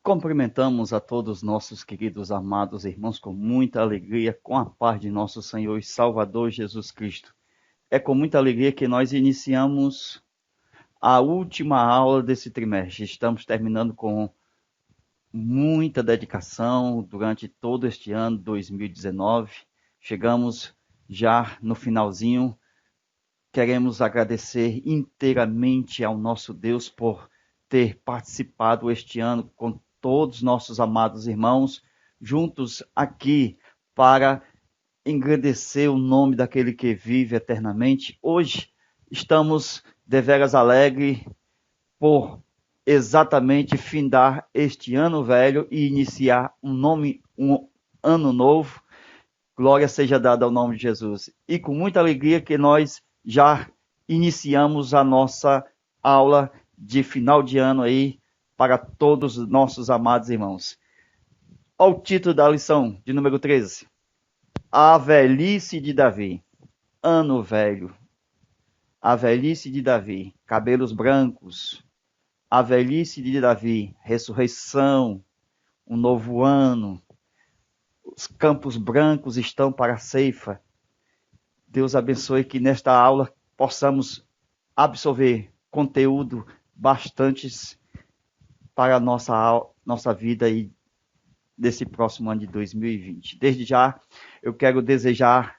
Cumprimentamos a todos nossos queridos amados irmãos com muita alegria, com a paz de nosso Senhor e Salvador Jesus Cristo. É com muita alegria que nós iniciamos a última aula desse trimestre. Estamos terminando com muita dedicação durante todo este ano 2019. Chegamos já no finalzinho. Queremos agradecer inteiramente ao nosso Deus por ter participado este ano com todos nossos amados irmãos, juntos aqui para engrandecer o nome daquele que vive eternamente. Hoje estamos deveras alegres por exatamente findar este ano velho e iniciar um ano novo. Glória seja dada ao nome de Jesus. E com muita alegria que nós já iniciamos a nossa aula de final de ano aí para todos os nossos amados irmãos. Olha o título da lição de número 13. A velhice de Davi. Ano velho. A velhice de Davi. Cabelos brancos. A velhice de Davi. Ressurreição. Um novo ano. Os campos brancos estão para a ceifa. Deus abençoe que nesta aula possamos absorver conteúdo bastantes para a nossa vida e desse próximo ano de 2020. Desde já, eu quero desejar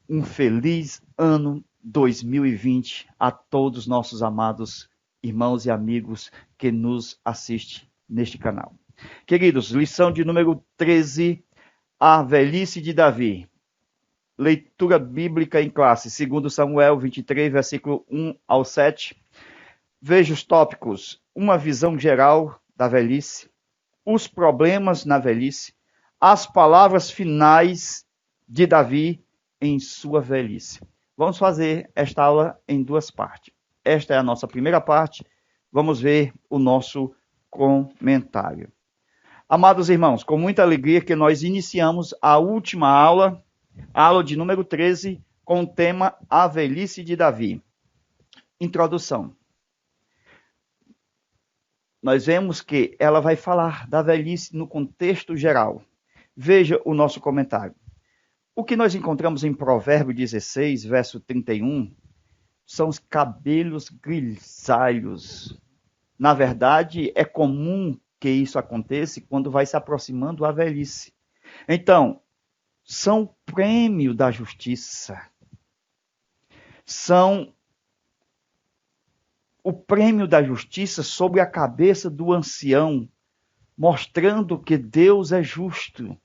um feliz ano 2020 a todos os nossos amados irmãos e amigos que nos assistem neste canal. Queridos, lição de número 13, a velhice de Davi. Leitura bíblica em classe, 2 Samuel 23, versículo 1 ao 7. Veja os tópicos, uma visão geral da velhice, os problemas na velhice, as palavras finais de Davi em sua velhice. Vamos fazer esta aula em duas partes. Esta é a nossa primeira parte, vamos ver o nosso comentário. Amados irmãos, com muita alegria que nós iniciamos a última aula, a aula de número 13, com o tema A Velhice de Davi. Introdução. Nós vemos que ela vai falar da velhice no contexto geral. Veja o nosso comentário. O que nós encontramos em Provérbio 16, verso 31, são os cabelos grisalhos. Na verdade, é comum que isso aconteça quando vai se aproximando a velhice. Então, são o prêmio da justiça. São o prêmio da justiça sobre a cabeça do ancião, mostrando que Deus é justo.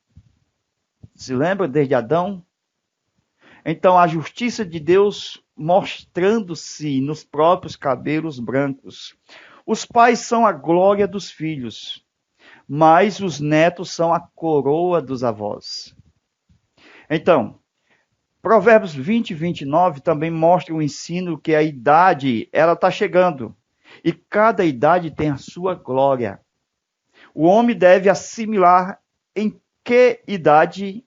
Se lembra desde Adão? Então, a justiça de Deus mostrando-se nos próprios cabelos brancos. Os pais são a glória dos filhos, mas os netos são a coroa dos avós. Então, Provérbios 20 e 29 também mostra o ensino que a idade ela está chegando. E cada idade tem a sua glória. O homem deve assimilar em que idade,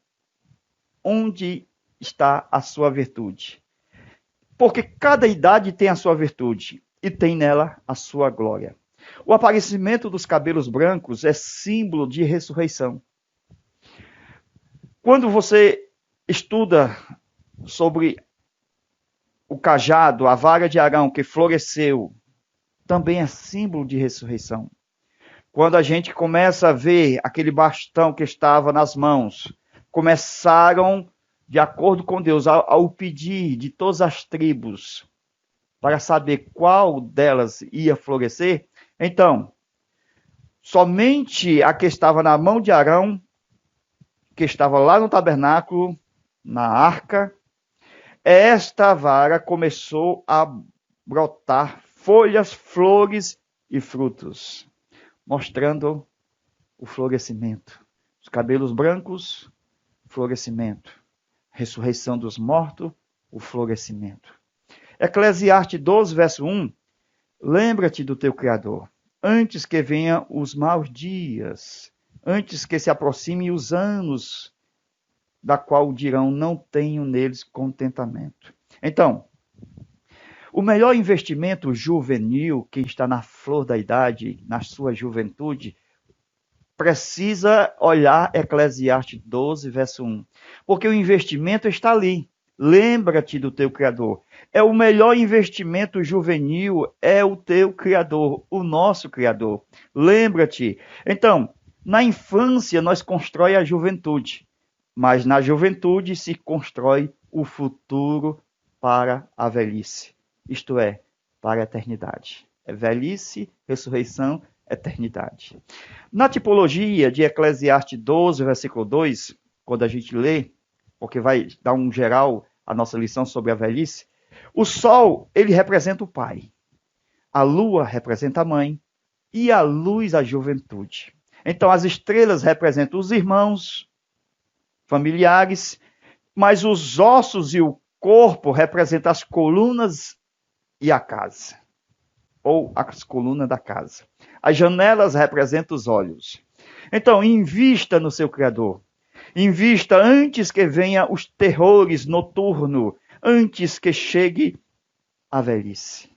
onde está a sua virtude. Porque cada idade tem a sua virtude e tem nela a sua glória. O aparecimento dos cabelos brancos é símbolo de ressurreição. Quando você estuda sobre o cajado, a vara de Arão que floresceu, também é símbolo de ressurreição. Quando a gente começa a ver aquele bastão que estava nas mãos, começaram, de acordo com Deus, ao pedir de todas as tribos, para saber qual delas ia florescer, então, somente a que estava na mão de Arão, que estava lá no tabernáculo, na arca, esta vara começou a brotar folhas, flores e frutos, mostrando o florescimento. Os cabelos brancos, florescimento. Ressurreição dos mortos, o florescimento. Eclesiastes 12, verso 1, lembra-te do teu Criador, antes que venham os maus dias, antes que se aproximem os anos, da qual dirão, não tenho neles contentamento. Então, o melhor investimento juvenil, quem está na flor da idade, na sua juventude, precisa olhar Eclesiastes 12, verso 1. Porque o investimento está ali. Lembra-te do teu Criador. É o melhor investimento juvenil, é o teu Criador, o nosso Criador. Lembra-te. Então, na infância nós constrói a juventude, mas na juventude se constrói o futuro para a velhice. Isto é, para a eternidade. É velhice, ressurreição, eternidade. Na tipologia de Eclesiastes 12, versículo 2, quando a gente lê, porque vai dar um geral a nossa lição sobre a velhice, o sol, ele representa o pai, a lua representa a mãe e a luz a juventude. Então as estrelas representam os irmãos, familiares, mas os ossos e o corpo representam as colunas e a casa, ou as colunas da casa. As janelas representam os olhos. Então, invista no seu Criador. Invista antes que venha os terrores noturnos, antes que chegue a velhice.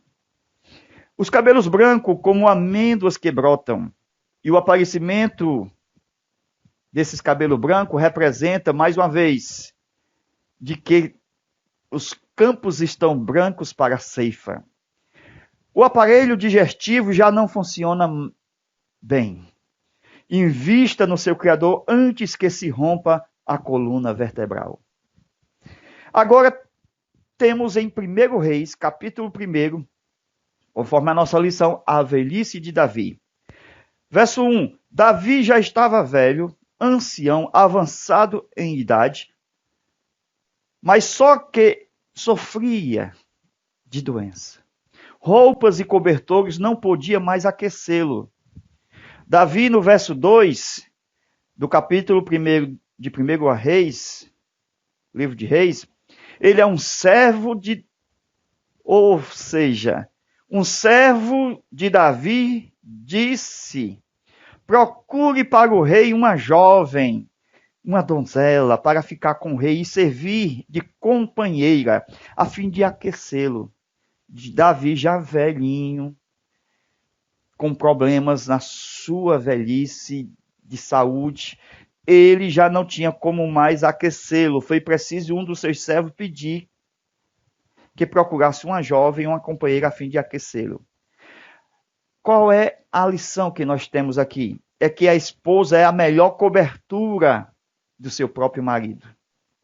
Os cabelos brancos como amêndoas que brotam. E o aparecimento desses cabelos brancos representa, mais uma vez, de que os campos estão brancos para a ceifa. O aparelho digestivo já não funciona bem. Invista no seu Criador antes que se rompa a coluna vertebral. Agora, temos em 1 Reis, capítulo 1, conforme a nossa lição, a velhice de Davi. Verso 1. Davi já estava velho, ancião, avançado em idade, mas só que sofria de doença. Roupas e cobertores não podiam mais aquecê-lo. Davi, no verso 2, do capítulo 1 de 1 Reis, livro de Reis, ele é um servo de, ou seja, um servo de Davi disse: procure para o rei uma jovem, uma donzela, para ficar com o rei e servir de companheira, a fim de aquecê-lo. Davi já velhinho, com problemas na sua velhice de saúde, ele já não tinha como mais aquecê-lo. Foi preciso um dos seus servos pedir que procurasse uma jovem, uma companheira, a fim de aquecê-lo. Qual é a lição que nós temos aqui? É que a esposa é a melhor cobertura do seu próprio marido.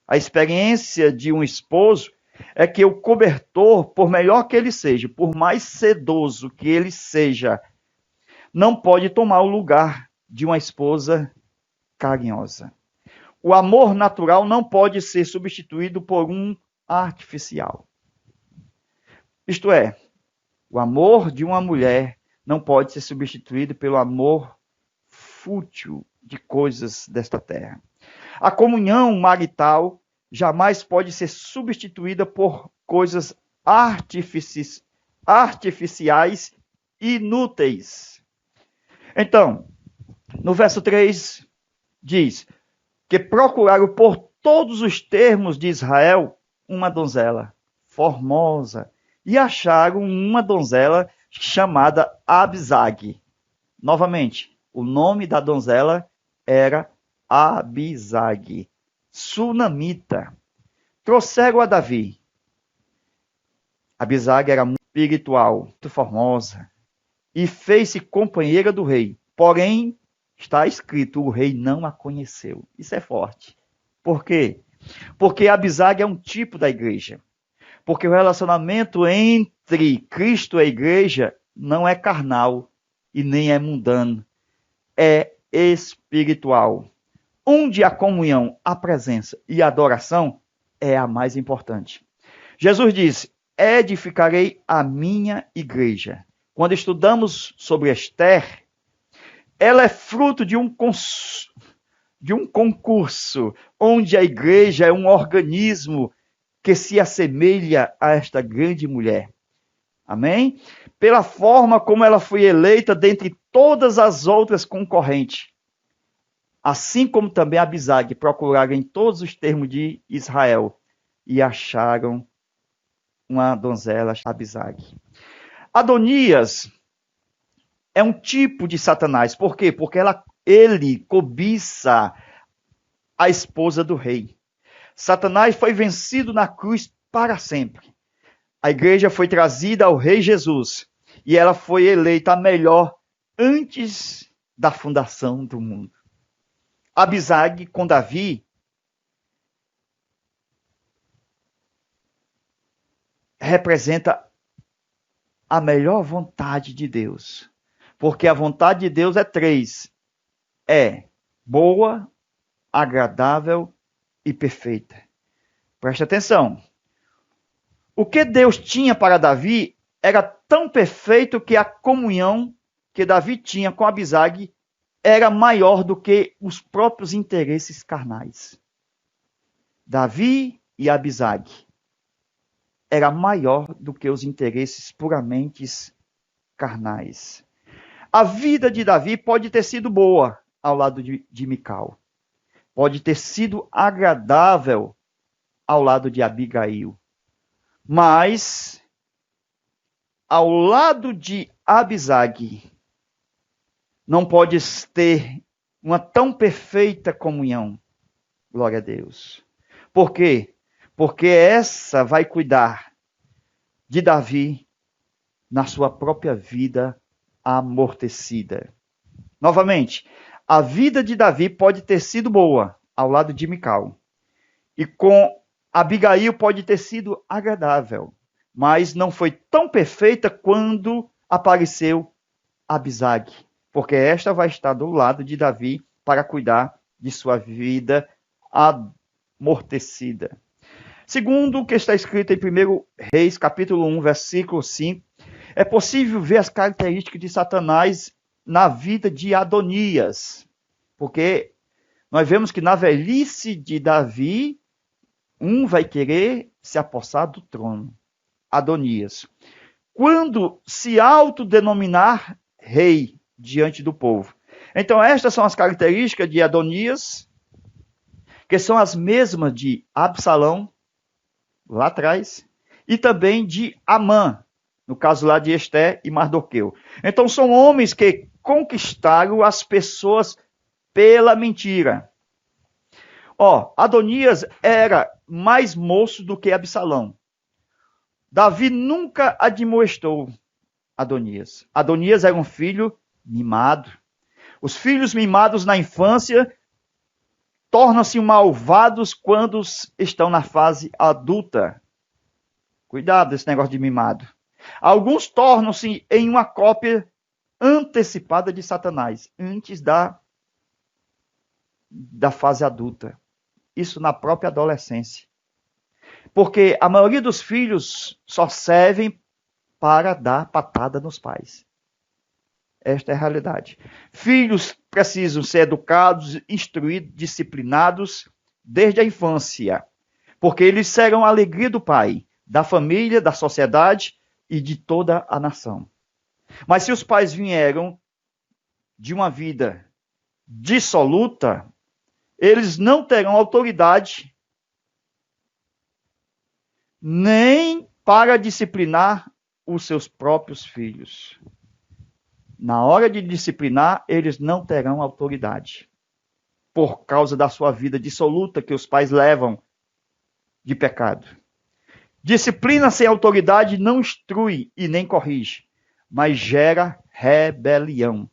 A experiência de um esposo é que o cobertor, por melhor que ele seja, por mais sedoso que ele seja, não pode tomar o lugar de uma esposa carinhosa. O amor natural não pode ser substituído por um artificial. Isto é, o amor de uma mulher não pode ser substituído pelo amor fútil de coisas desta terra. A comunhão marital jamais pode ser substituída por coisas artificiais inúteis. Então, no verso 3, diz que procuraram por todos os termos de Israel uma donzela formosa e acharam uma donzela chamada Abisag. Novamente, o nome da donzela era Abisag, sunamita. Trouxeram a Davi. Abisag era muito espiritual, muito formosa, e fez-se companheira do rei. Porém, está escrito, o rei não a conheceu. Isso é forte. Por quê? Porque Abisag é um tipo da igreja. Porque o relacionamento entre Cristo e a igreja não é carnal e nem é mundano. É espiritual. Onde a comunhão, a presença e a adoração é a mais importante. Jesus disse, edificarei a minha igreja. Quando estudamos sobre Esther, ela é fruto de um concurso, onde a igreja é um organismo que se assemelha a esta grande mulher. Amém? Pela forma como ela foi eleita dentre todas as outras concorrentes. Assim como também Abisag procuraram em todos os termos de Israel e acharam uma donzela Abisag. Adonias, é um tipo de Satanás. Por quê? Porque ele cobiça a esposa do rei. Satanás foi vencido na cruz para sempre. A igreja foi trazida ao rei Jesus e ela foi eleita a melhor antes da fundação do mundo. Abisag com Davi representa a melhor vontade de Deus. Porque a vontade de Deus é três. É boa, agradável e perfeita. Preste atenção. O que Deus tinha para Davi era tão perfeito que a comunhão que Davi tinha com Abisag era maior do que os próprios interesses carnais. Davi e Abisag era maior do que os interesses puramente carnais. A vida de Davi pode ter sido boa ao lado de Mical. Pode ter sido agradável ao lado de Abigail. Mas, ao lado de Abisag, não pode ter uma tão perfeita comunhão. Glória a Deus. Por quê? Porque essa vai cuidar de Davi na sua própria vida amortecida. Novamente, a vida de Davi pode ter sido boa ao lado de Mical. E com Abigail pode ter sido agradável, mas não foi tão perfeita quando apareceu Abisag, porque esta vai estar do lado de Davi para cuidar de sua vida amortecida. Segundo o que está escrito em 1 Reis, capítulo 1, versículo 5, é possível ver as características de Satanás na vida de Adonias, porque nós vemos que na velhice de Davi, um vai querer se apossar do trono, Adonias. Quando se autodenominar rei diante do povo. Então, estas são as características de Adonias, que são as mesmas de Absalão, lá atrás, e também de Amã, no caso lá de Esté e Mardoqueu. Então, são homens que conquistaram as pessoas pela mentira. Adonias era mais moço do que Absalão. Davi nunca admoestou Adonias. Adonias era um filho mimado. Os filhos mimados na infância tornam-se malvados quando estão na fase adulta. Cuidado desse negócio de mimado. Alguns tornam-se em uma cópia antecipada de Satanás, antes da fase adulta. Isso na própria adolescência. Porque a maioria dos filhos só servem para dar patada nos pais. Esta é a realidade. Filhos precisam ser educados, instruídos, disciplinados desde a infância. Porque eles serão a alegria do pai, da família, da sociedade e de toda a nação. Mas se os pais vieram de uma vida dissoluta, eles não terão autoridade nem para disciplinar os seus próprios filhos. Na hora de disciplinar, eles não terão autoridade, por causa da sua vida dissoluta que os pais levam de pecado. Disciplina sem autoridade não instrui e nem corrige, mas gera rebelião.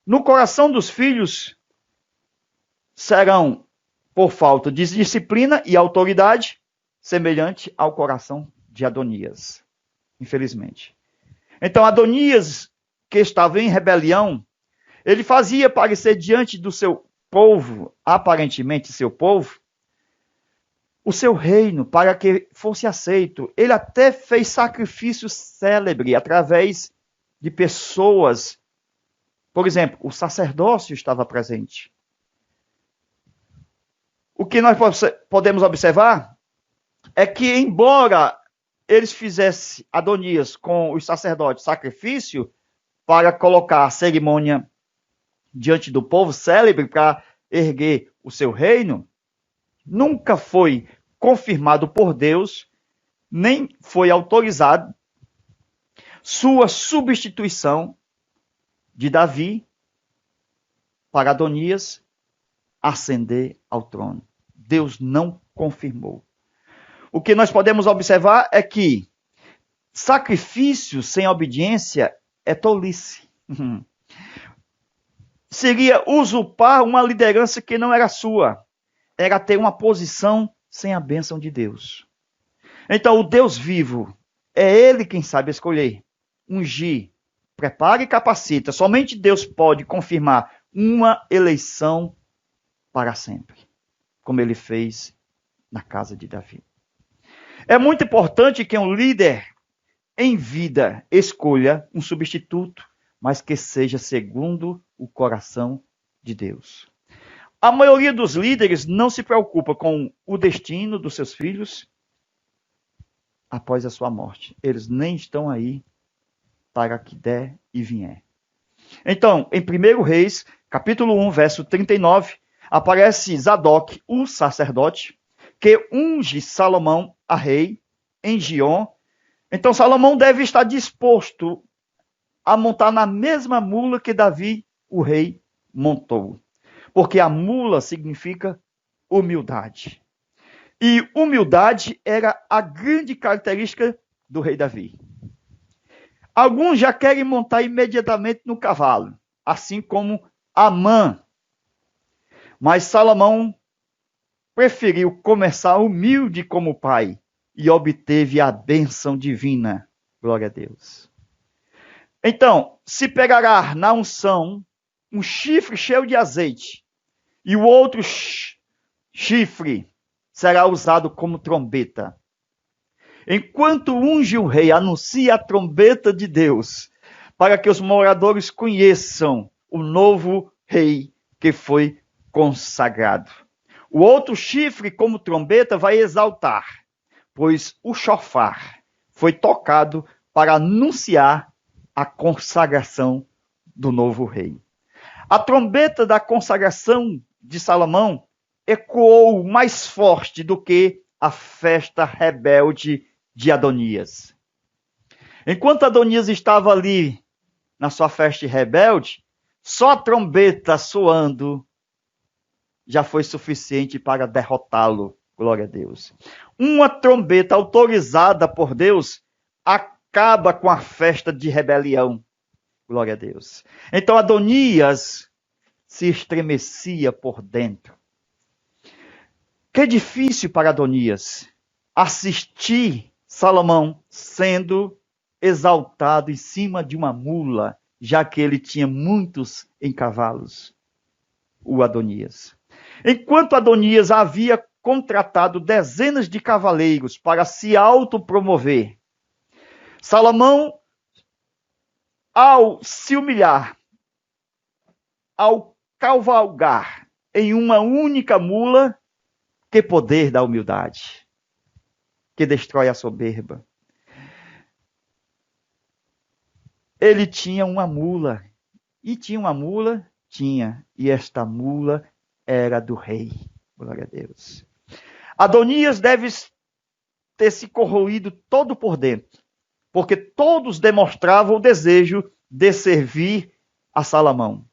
No coração dos filhos serão, por falta de disciplina e autoridade, semelhante ao coração de Adonias, infelizmente. Então, Adonias, que estava em rebelião, ele fazia parecer diante do seu povo, aparentemente seu povo, o seu reino, para que fosse aceito. Ele até fez sacrifício célebre através de pessoas. Por exemplo, o sacerdócio estava presente. O que nós podemos observar é que, embora eles fizessem Adonias com os sacerdotes sacrifício para colocar a cerimônia diante do povo célebre para erguer o seu reino, nunca foi confirmado por Deus, nem foi autorizado sua substituição de Davi para Adonias ascender ao trono. Deus não confirmou. O que nós podemos observar é que sacrifício sem obediência é tolice. Seria usurpar uma liderança que não era sua. Era ter uma posição sem a bênção de Deus. Então, o Deus vivo, é Ele quem sabe escolher, ungir, prepara e capacita. Somente Deus pode confirmar uma eleição para sempre, como Ele fez na casa de Davi. É muito importante que um líder em vida escolha um substituto, mas que seja segundo o coração de Deus. A maioria dos líderes não se preocupa com o destino dos seus filhos após a sua morte. Eles nem estão aí para que der e vier. Então, em 1 Reis, capítulo 1, verso 39, aparece Zadok, o sacerdote, que unge Salomão a rei em Gion. Então, Salomão deve estar disposto a montar na mesma mula que Davi, o rei, montou. Porque a mula significa humildade. E humildade era a grande característica do rei Davi. Alguns já querem montar imediatamente no cavalo, assim como Amã. Mas Salomão preferiu começar humilde como pai e obteve a bênção divina. Glória a Deus. Então, se pegará na unção um chifre cheio de azeite e o outro chifre será usado como trombeta. Enquanto unge o rei, anuncia a trombeta de Deus, para que os moradores conheçam o novo rei que foi consagrado. O outro chifre, como trombeta, vai exaltar, pois o chofar foi tocado para anunciar a consagração do novo rei. A trombeta da consagração de Salomão ecoou mais forte do que a festa rebelde de Adonias. Enquanto Adonias estava ali na sua festa rebelde, só a trombeta soando já foi suficiente para derrotá-lo. Glória a Deus. Uma trombeta autorizada por Deus acaba com a festa de rebelião. Glória a Deus. Então Adonias se estremecia por dentro. Que difícil para Adonias assistir Salomão sendo exaltado em cima de uma mula, já que ele tinha muitos em cavalos, o Adonias. Enquanto Adonias havia contratado dezenas de cavaleiros para se autopromover, Salomão, ao se humilhar, ao cavalgar em uma única mula, que poder da humildade, que destrói a soberba. Ele tinha uma mula. E tinha uma mula? Tinha. E esta mula era do rei. Glória a Deus. Adonias deve ter se corroído todo por dentro, porque todos demonstravam o desejo de servir a Salomão.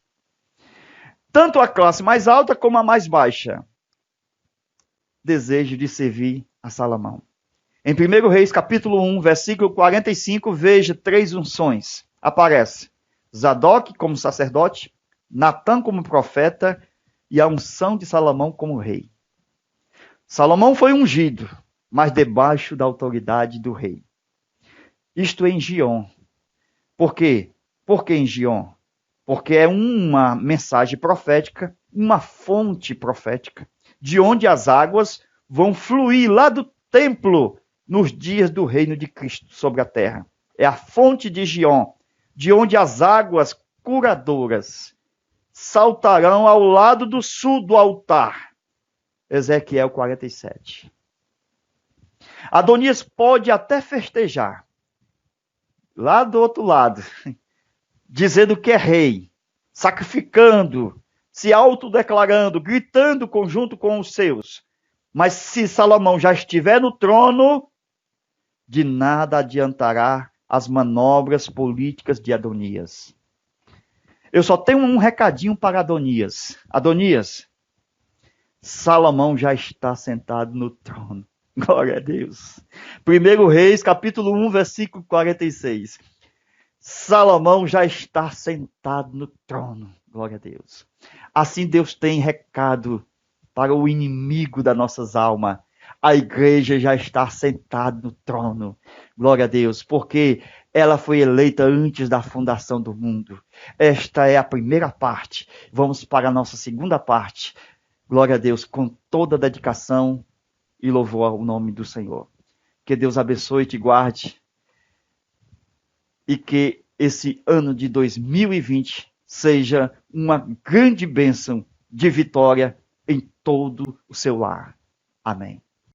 Tanto a classe mais alta como a mais baixa. Desejo de servir a Salomão. Em 1 Reis, capítulo 1, versículo 45, veja 3 unções. Aparece Zadok como sacerdote, Natã como profeta e a unção de Salomão como rei. Salomão foi ungido, mas debaixo da autoridade do rei. Isto em Gion. Por quê? Por que em Gion? Porque é uma mensagem profética, uma fonte profética, de onde as águas vão fluir lá do templo nos dias do reino de Cristo sobre a terra. É a fonte de Gion, de onde as águas curadoras saltarão ao lado do sul do altar. Ezequiel 47. Adonias pode até festejar, lá do outro lado, dizendo que é rei, sacrificando, se autodeclarando, gritando junto com os seus. Mas se Salomão já estiver no trono, de nada adiantará as manobras políticas de Adonias. Eu só tenho um recadinho para Adonias. Adonias, Salomão já está sentado no trono. Glória a Deus. 1 Reis, capítulo 1, versículo 46. Salomão já está sentado no trono. Glória a Deus. Assim Deus tem recado para o inimigo das nossas almas. A igreja já está sentada no trono. Glória a Deus. Porque ela foi eleita antes da fundação do mundo. Esta é a primeira parte. Vamos para a nossa segunda parte. Glória a Deus, com toda a dedicação e louvor ao nome do Senhor. Que Deus abençoe e te guarde. E que esse ano de 2020 seja uma grande bênção de vitória em todo o seu lar. Amém.